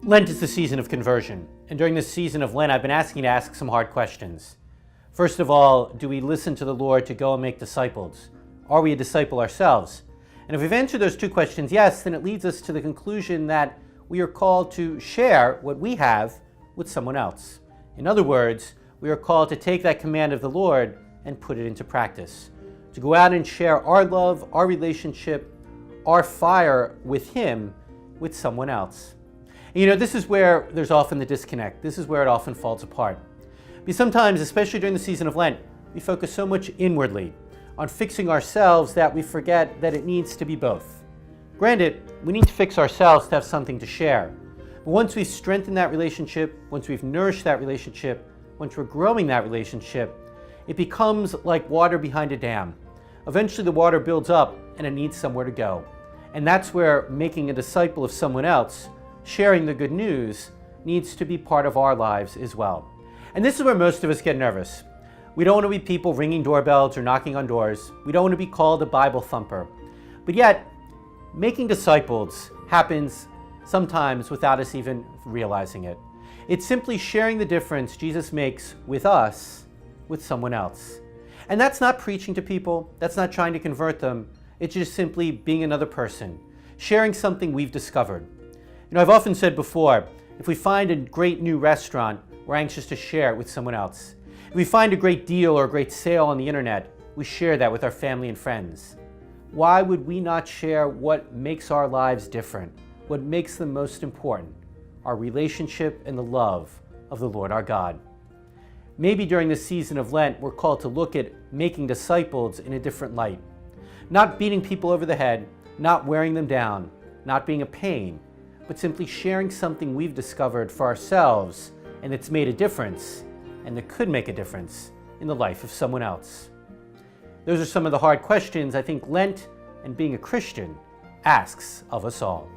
Lent is the season of conversion, and during this season of Lent, I've been asking to ask some hard questions. First of all, do we listen to the Lord to go and make disciples? Are we a disciple ourselves? And if we've answered those two questions yes, then it leads us to the conclusion that we are called to share what we have with someone else. In other words, we are called to take that command of the Lord and put it into practice, to go out and share our love, our relationship, our fire with Him with someone else. And this is where there's often the disconnect. This is where it often falls apart. Because sometimes, especially during the season of Lent, we focus so much inwardly on fixing ourselves that we forget that it needs to be both. Granted, we need to fix ourselves to have something to share. But once we've strengthened that relationship, once we've nourished that relationship, once we're growing that relationship, it becomes like water behind a dam. Eventually the water builds up and it needs somewhere to go. And that's where making a disciple of someone else, sharing the good news, needs to be part of our lives as well. And this is where most of us get nervous. We don't want to be people ringing doorbells or knocking on doors. We don't want to be called a Bible thumper. But yet, making disciples happens sometimes without us even realizing it. It's simply sharing the difference Jesus makes with us, with someone else. And that's not preaching to people. That's not trying to convert them. It's just simply being another person, sharing something we've discovered. I've often said before, if we find a great new restaurant, we're anxious to share it with someone else. If we find a great deal or a great sale on the internet, we share that with our family and friends. Why would we not share what makes our lives different, what makes them most important, our relationship and the love of the Lord our God? Maybe during this season of Lent, we're called to look at making disciples in a different light. Not beating people over the head, not wearing them down, not being a pain, but simply sharing something we've discovered for ourselves and that's made a difference and that could make a difference in the life of someone else. Those are some of the hard questions I think Lent and being a Christian asks of us all.